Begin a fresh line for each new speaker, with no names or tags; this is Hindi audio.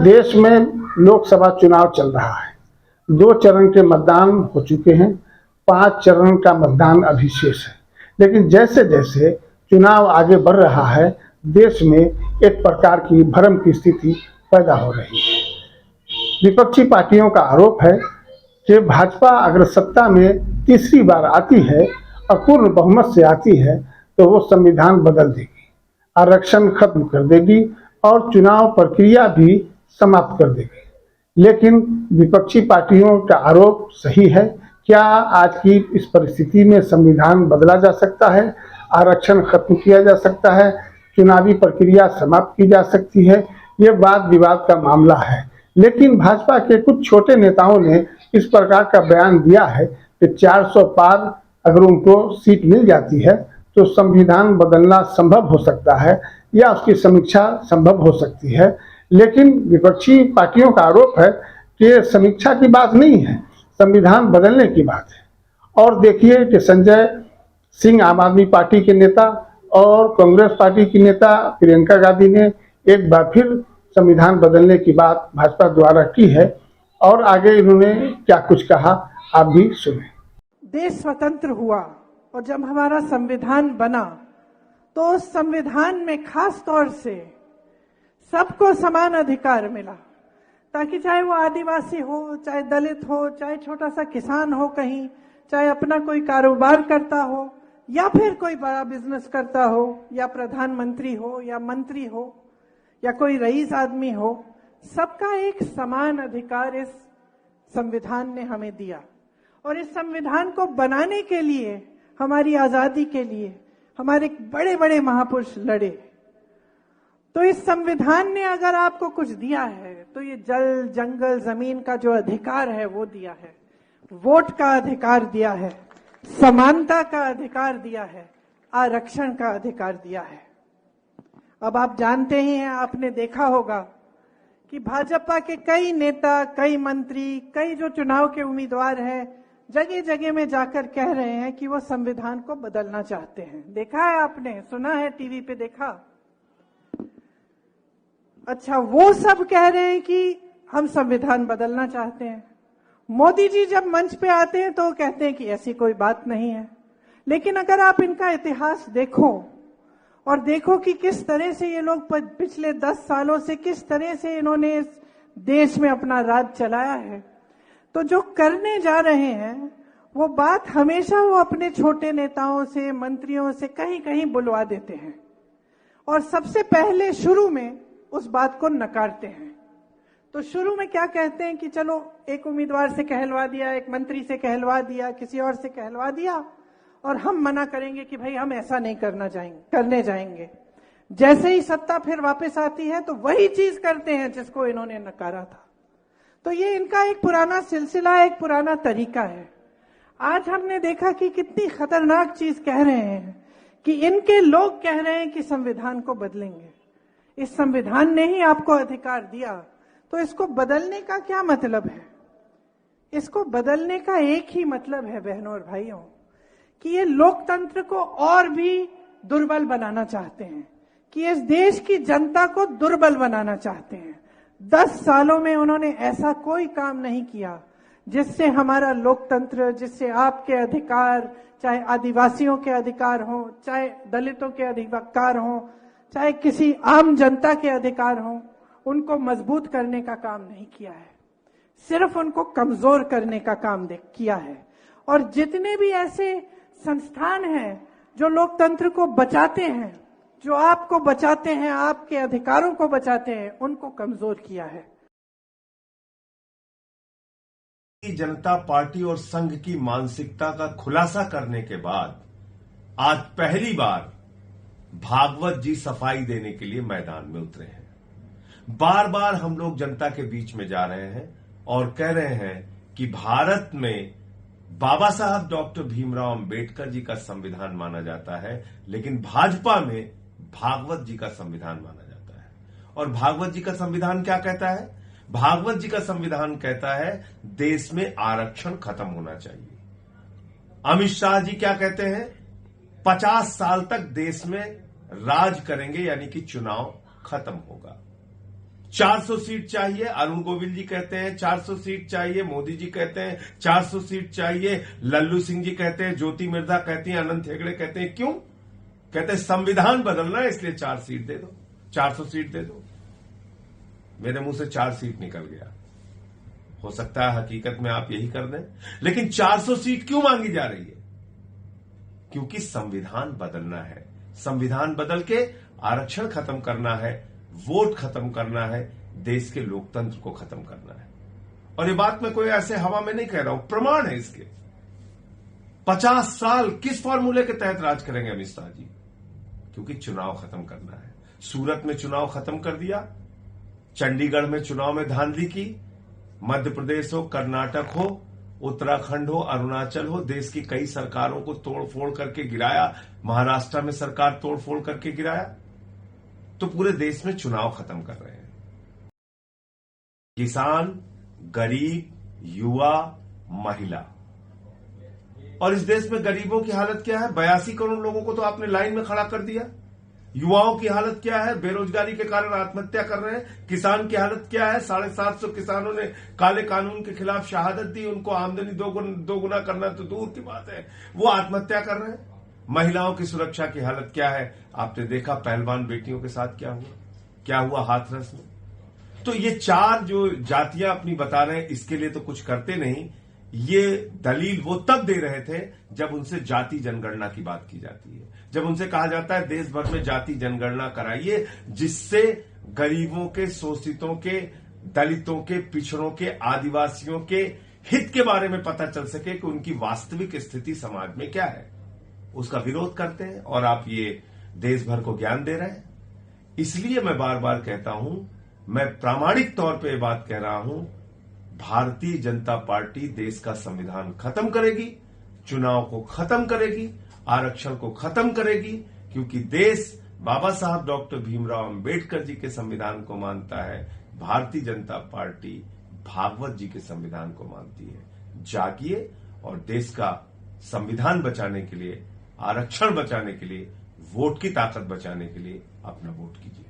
देश में लोकसभा चुनाव चल रहा है। 2 चरण के मतदान हो चुके हैं, 5 चरण का मतदान अभी शेष है। लेकिन जैसे जैसे चुनाव आगे बढ़ रहा है, देश में एक प्रकार की भ्रम की स्थिति पैदा हो रही है। विपक्षी पार्टियों का आरोप है कि भाजपा अगर सत्ता में तीसरी बार आती है और पूर्ण बहुमत से आती है तो वो संविधान बदल देगी, आरक्षण खत्म कर देगी और चुनाव प्रक्रिया भी समाप्त कर देगी। लेकिन विपक्षी पार्टियों का आरोप सही है। क्या आज की इस परिस्थिति में संविधान बदला जा सकता है, आरक्षण खत्म किया जा सकता है, चुनावी प्रक्रिया समाप्त की जा सकती है? ये वाद विवाद का मामला है। लेकिन भाजपा के कुछ छोटे नेताओं ने इस प्रकार का बयान दिया है कि 400 पार अगर उनको सीट मिल जाती है तो संविधान बदलना संभव हो सकता है या उसकी समीक्षा संभव हो सकती है। लेकिन विपक्षी पार्टियों का आरोप है कि समीक्षा की बात नहीं है, संविधान बदलने की बात है। और देखिए कि संजय सिंह आम आदमी पार्टी के नेता और कांग्रेस पार्टी की नेता प्रियंका गांधी ने एक बार फिर संविधान बदलने की बात भाजपा द्वारा की है और आगे इन्होंने क्या कुछ कहा, आप भी सुने।
देश स्वतंत्र हुआ और जब हमारा संविधान बना तो उस संविधान में खास तौर से सबको समान अधिकार मिला, ताकि चाहे वो आदिवासी हो, चाहे दलित हो, चाहे छोटा सा किसान हो कहीं, चाहे अपना कोई कारोबार करता हो या फिर कोई बड़ा बिजनेस करता हो या प्रधानमंत्री हो या मंत्री हो या कोई रईस आदमी हो, सबका एक समान अधिकार इस संविधान ने हमें दिया। और इस संविधान को बनाने के लिए, हमारी आजादी के लिए हमारे बड़े बड़े महापुरुष लड़े। तो इस संविधान ने अगर आपको कुछ दिया है तो ये जल, जंगल, जमीन का जो अधिकार है वो दिया है, वोट का अधिकार दिया है, समानता का अधिकार दिया है, आरक्षण का अधिकार दिया है। अब आप जानते ही हैं, आपने देखा होगा कि भाजपा के कई नेता, कई मंत्री, कई जो चुनाव के उम्मीदवार हैं, जगह जगह में जाकर कह रहे हैं कि वो संविधान को बदलना चाहते हैं। देखा है आपने, सुना है, टीवी पे देखा। अच्छा, वो सब कह रहे हैं कि हम संविधान बदलना चाहते हैं। मोदी जी जब मंच पे आते हैं तो कहते हैं कि ऐसी कोई बात नहीं है। लेकिन अगर आप इनका इतिहास देखो और देखो कि किस तरह से ये लोग पिछले 10 सालों से किस तरह से इन्होंने इस देश में अपना राज चलाया है, तो जो करने जा रहे हैं वो बात हमेशा वो अपने छोटे नेताओं से, मंत्रियों से कहीं कहीं बुलवा देते हैं और सबसे पहले शुरू में उस बात को नकारते हैं। तो शुरू में क्या कहते हैं कि चलो एक उम्मीदवार से कहलवा दिया, एक मंत्री से कहलवा दिया, किसी और से कहलवा दिया और हम मना करेंगे कि भाई हम ऐसा नहीं करने जाएंगे। जैसे ही सत्ता फिर वापस आती है तो वही चीज करते हैं जिसको इन्होंने नकारा था। तो ये इनका एक पुराना सिलसिला, एक पुराना तरीका है। आज हमने देखा कि कितनी खतरनाक चीज कह रहे हैं कि इनके लोग कह रहे हैं कि संविधान को बदलेंगे। इस संविधान ने ही आपको अधिकार दिया, तो इसको बदलने का क्या मतलब है? इसको बदलने का एक ही मतलब है बहनों और भाइयों, कि ये लोकतंत्र को और भी दुर्बल बनाना चाहते हैं, कि इस देश की जनता को दुर्बल बनाना चाहते हैं। 10 सालों में उन्होंने ऐसा कोई काम नहीं किया जिससे हमारा लोकतंत्र, जिससे आपके अधिकार, चाहे आदिवासियों के अधिकार हो, चाहे दलितों के अधिकार हो, चाहे किसी आम जनता के अधिकार हो, उनको मजबूत करने का काम नहीं किया है, सिर्फ उनको कमजोर करने का काम किया है। और जितने भी ऐसे संस्थान हैं जो लोकतंत्र को बचाते हैं, जो आपको बचाते हैं, आपके अधिकारों को बचाते हैं, उनको कमजोर किया है।
जनता पार्टी और संघ की मानसिकता का खुलासा करने के बाद आज पहली बार भागवत जी सफाई देने के लिए मैदान में उतरे हैं। बार बार हम लोग जनता के बीच में जा रहे हैं और कह रहे हैं कि भारत में बाबा साहब डॉक्टर भीमराव अंबेडकर जी का संविधान माना जाता है, लेकिन भाजपा में भागवत जी का संविधान माना जाता है। और भागवत जी का संविधान क्या कहता है? भागवत जी का संविधान कहता है देश में आरक्षण खत्म होना चाहिए। अमित शाह जी क्या कहते हैं? 50 साल तक देश में राज करेंगे, यानी कि चुनाव खत्म होगा। 400 सीट चाहिए, अरुण गोविल जी कहते हैं 400 सीट चाहिए, मोदी जी कहते हैं 400 सीट चाहिए, लल्लू सिंह जी कहते हैं, ज्योति मिर्धा कहती हैं, अनंत हेगड़े कहते हैं। क्यों? कहते हैं संविधान बदलना है इसलिए 4 सीट दे दो, 400 सीट दे दो। मेरे मुंह से 4 सीट निकल गया। हो सकता है हकीकत में आप यही कर दें, लेकिन 400 सीट क्यों मांगी जा रही है? क्योंकि संविधान बदलना है। संविधान बदल के आरक्षण खत्म करना है, वोट खत्म करना है, देश के लोकतंत्र को खत्म करना है। और ये बात मैं कोई ऐसे हवा में नहीं कह रहा हूं, प्रमाण है इसके। 50 साल किस फॉर्मूले के तहत राज करेंगे अमित शाह जी? क्योंकि चुनाव खत्म करना है। सूरत में चुनाव खत्म कर दिया, चंडीगढ़ में चुनाव में धांधली की, मध्य प्रदेश हो, कर्नाटक हो, उत्तराखंड हो, अरुणाचल हो, देश की कई सरकारों को तोड़फोड़ करके गिराया, महाराष्ट्र में सरकार तोड़फोड़ करके गिराया, तो पूरे देश में चुनाव खत्म कर रहे हैं। किसान, गरीब, युवा, महिला, और इस देश में गरीबों की हालत क्या है? 82 करोड़ लोगों को तो आपने लाइन में खड़ा कर दिया। युवाओं की हालत क्या है? बेरोजगारी के कारण आत्महत्या कर रहे हैं। किसान की हालत क्या है? 750 किसानों ने काले कानून के खिलाफ शहादत दी, उनको आमदनी दोगुना करना तो दूर की बात है, वो आत्महत्या कर रहे हैं। महिलाओं की सुरक्षा की हालत क्या है? आपने देखा पहलवान बेटियों के साथ क्या हुआ हाथरस में। तो ये 4 जो जातियां अपनी बता रहे हैं, इसके लिए तो कुछ करते नहीं। ये दलील वो तब दे रहे थे जब उनसे जाति जनगणना की बात की जाती है, जब उनसे कहा जाता है देश भर में जाति जनगणना कराइए, जिससे गरीबों के, शोषितों के, दलितों के, पिछड़ों के, आदिवासियों के हित के बारे में पता चल सके कि उनकी वास्तविक स्थिति समाज में क्या है। उसका विरोध करते हैं और आप ये देश भर को ज्ञान दे रहे हैं। इसलिए मैं बार बार कहता हूं, मैं प्रामाणिक तौर पे बात कह रहा हूं, भारतीय जनता पार्टी देश का संविधान खत्म करेगी, चुनाव को खत्म करेगी, आरक्षण को खत्म करेगी, क्योंकि देश बाबा साहब डॉक्टर भीमराव अंबेडकर जी के संविधान को मानता है। भारतीय जनता पार्टी भागवत जी के संविधान को मानती है। जागिए और देश का संविधान बचाने के लिए, आरक्षण बचाने के लिए, वोट की ताकत बचाने के लिए अपना वोट कीजिए।